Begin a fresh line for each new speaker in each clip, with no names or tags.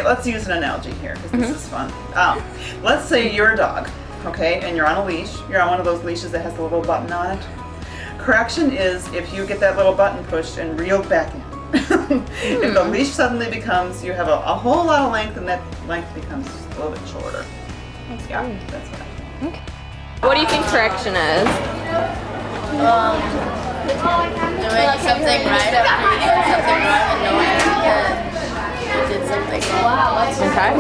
let's use an analogy here because this is fun. Let's say you're a dog, okay, and you're on a leash. You're on one of those leashes that has a little button on it. Correction is if you get that little button pushed and reeled back in. If the leash suddenly becomes, you have a whole lot of length, and that length becomes just a little bit shorter. That's right.
Okay. What do you think correction is?
Doing something right after you did something wrong and knowing that you did something wrong.
Okay.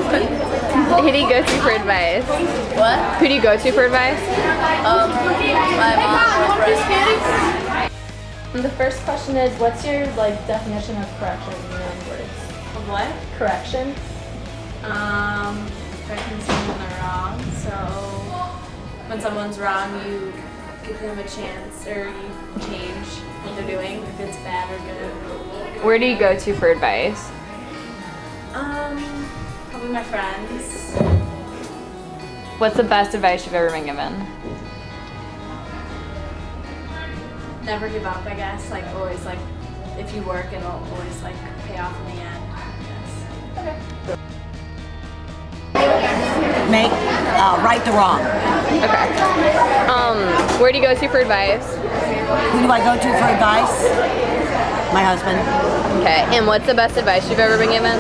Who do you go to for advice?
What?
Who do you go to for advice?
My mom was breastfeeding.
The first question is, what's your definition of correction in your own words?
Of what?
Correction.
Correcting someone they're wrong. So when someone's wrong, you give them a chance, or you change what they're doing, if it's bad or good.
Where do you go to for advice?
Probably my friends.
What's the best advice you've ever been given?
Never give up, I guess. Always, if you work, it'll always, pay off in the end. Yes.
Make right the wrong.
Okay. Where do you go to for advice?
Who do I go to for advice? My husband.
Okay. And what's the best advice you've ever been given?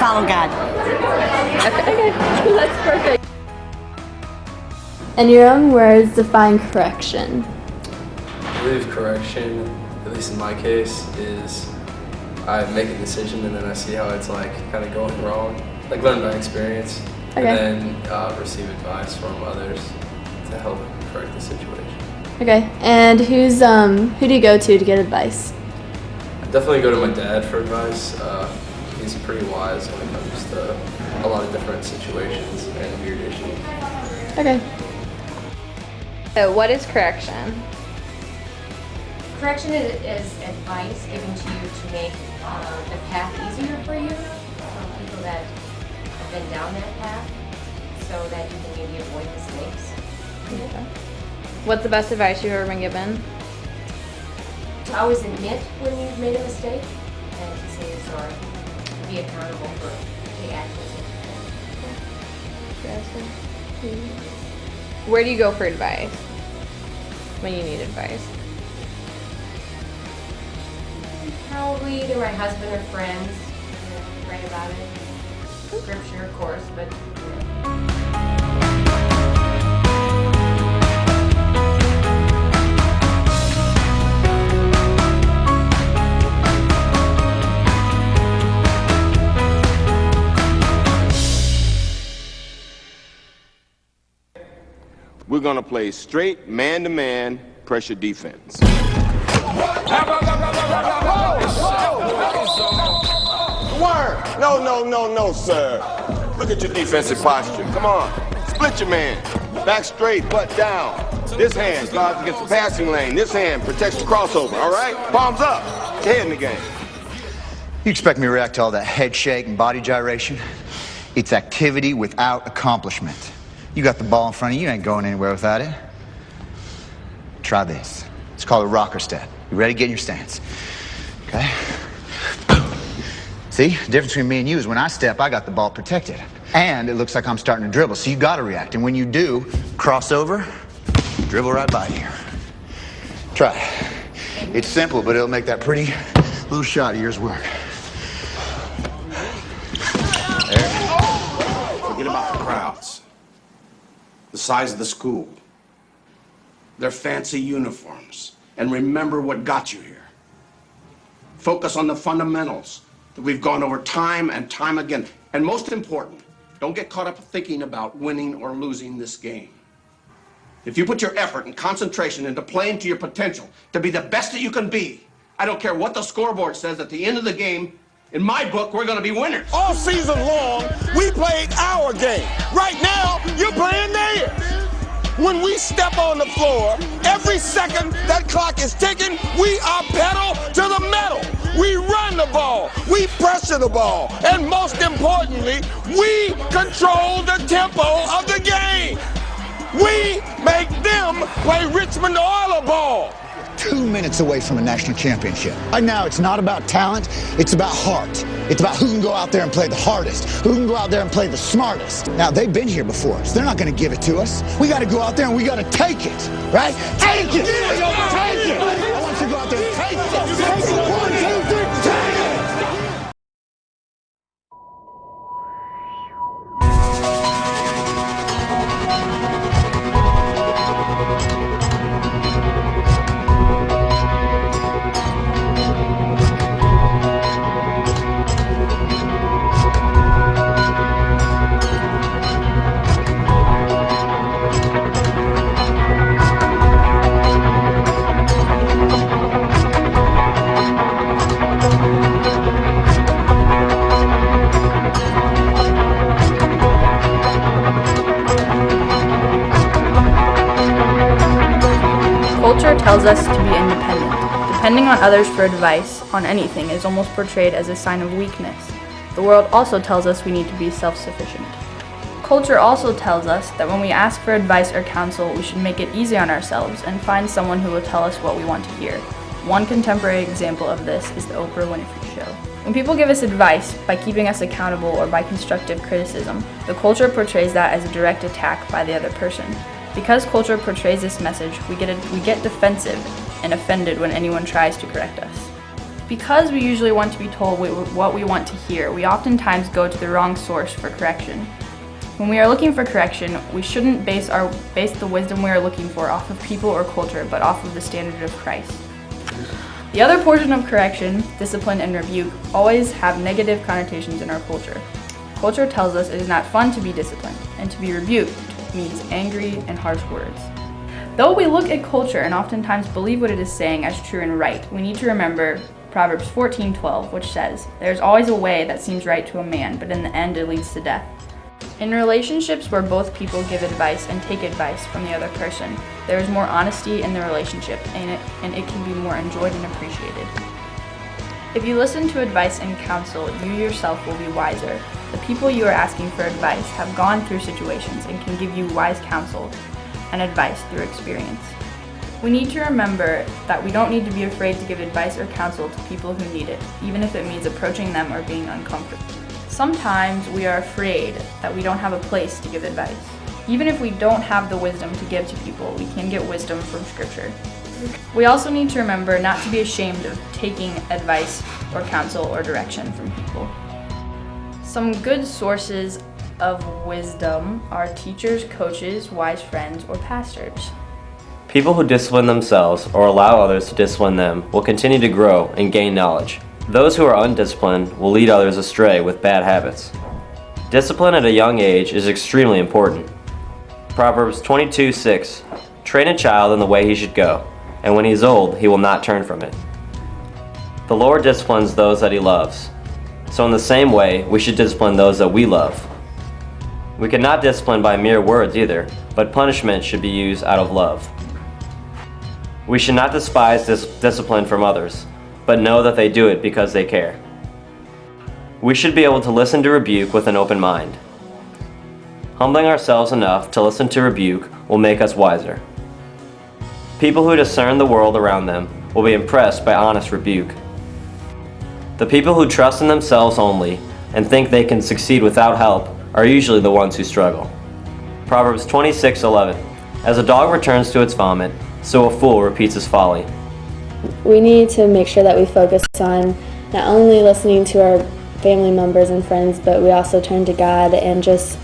Follow God.
Okay.
That's perfect. In your own words, define correction.
I believe correction, at least in my case, is I make a decision and then I see how it's kind of going wrong, learn by experience,
Okay.
and then receive advice from others to help correct the situation.
Okay. And who do you go to get advice?
I definitely go to my dad for advice. He's pretty wise when it comes to a lot of different situations and weird issues.
Okay.
So what is correction?
Correction is advice given to you to make the path easier for you from people that have been down that path so that you can maybe avoid mistakes.
Okay. What's the best advice you've ever been given?
To always admit when you've made a mistake and to say you're sorry. Be accountable for the actions that you take.
Where do you go for advice when you need advice?
Probably either my husband or friends. Pray about it. Scripture, of course, but.
We're going to play straight man-to-man pressure defense. Word! No, sir. Look at your defensive posture. Come on. Split your man. Back straight, butt down. This hand guards against the passing lane. This hand protects the crossover, all right? Palms up. Head in the game.
You expect me to react to all that head shake and body gyration? It's activity without accomplishment. You got the ball in front of you, you ain't going anywhere without it. Try this. It's called a rocker step. You ready? Get in your stance. Okay? See, the difference between me and you is when I step, I got the ball protected. And it looks like I'm starting to dribble, so you gotta react. And when you do, cross over, dribble right by you. Try it. It's simple, but it'll make that pretty little shot of yours work. There.
Forget about the crowds. The size of the school, their fancy uniforms, and remember what got you here. Focus on the fundamentals that we've gone over time and time again. And most important, don't get caught up thinking about winning or losing this game. If you put your effort and concentration into playing to your potential, to be the best that you can be, I don't care what the scoreboard says at the end of the game, in my book, we're going to be winners.
All season long, we played our game. Right now, you're playing theirs. When we step on the floor, every second that clock is ticking, we are pedal to the metal. We run the ball. We pressure the ball. And most importantly, we control the tempo of the game. We make them play Richmond Oilers ball.
2 minutes away from a national championship. Right now, it's not about talent, it's about heart. It's about who can go out there and play the hardest, who can go out there and play the smartest. Now, they've been here before, so they're not going to give it to us. We got to go out there and we got to take it, right? Take it! Take it! I want you to go out there and take it. Take it. 1, 2, 3, take it!
Culture tells us to be independent. Depending on others for advice on anything is almost portrayed as a sign of weakness. The world also tells us we need to be self-sufficient. Culture also tells us that when we ask for advice or counsel, we should make it easy on ourselves and find someone who will tell us what we want to hear. One contemporary example of this is the Oprah Winfrey Show. When people give us advice by keeping us accountable or by constructive criticism, the culture portrays that as a direct attack by the other person. Because culture portrays this message, we get defensive and offended when anyone tries to correct us. Because we usually want to be told what we want to hear, we oftentimes go to the wrong source for correction. When we are looking for correction, we shouldn't base the wisdom we are looking for off of people or culture, but off of the standard of Christ. The other portion of correction, discipline and rebuke, always have negative connotations in our culture. Culture tells us it is not fun to be disciplined, and to be rebuked means angry and harsh words. Though we look at culture and oftentimes believe what it is saying as true and right, we need to remember Proverbs 14:12, which says, "There is always a way that seems right to a man, but in the end it leads to death." In relationships where both people give advice and take advice from the other person, there is more honesty in the relationship, and it can be more enjoyed and appreciated. If you listen to advice and counsel, you yourself will be wiser. The people you are asking for advice have gone through situations and can give you wise counsel and advice through experience. We need to remember that we don't need to be afraid to give advice or counsel to people who need it, even if it means approaching them or being uncomfortable. Sometimes we are afraid that we don't have a place to give advice. Even if we don't have the wisdom to give to people, we can get wisdom from Scripture. We also need to remember not to be ashamed of taking advice or counsel or direction from people. Some good sources of wisdom are teachers, coaches, wise friends, or pastors.
People who discipline themselves or allow others to discipline them will continue to grow and gain knowledge. Those who are undisciplined will lead others astray with bad habits. Discipline at a young age is extremely important. Proverbs 22:6, "Train a child in the way he should go, and when he is old, he will not turn from it." The Lord disciplines those that he loves. So in the same way, we should discipline those that we love. We cannot discipline by mere words either, but punishment should be used out of love. We should not despise discipline from others, but know that they do it because they care. We should be able to listen to rebuke with an open mind. Humbling ourselves enough to listen to rebuke will make us wiser. People who discern the world around them will be impressed by honest rebuke. The people who trust in themselves only and think they can succeed without help are usually the ones who struggle. Proverbs 26:11, "As a dog returns to its vomit, so a fool repeats his folly."
We need to make sure that we focus on not only listening to our family members and friends, but we also turn to God, and just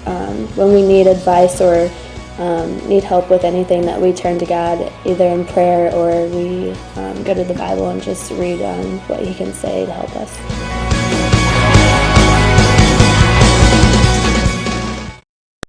when we need advice or need help with anything, that we turn to God either in prayer or we go to the Bible and just read what He can say to help us.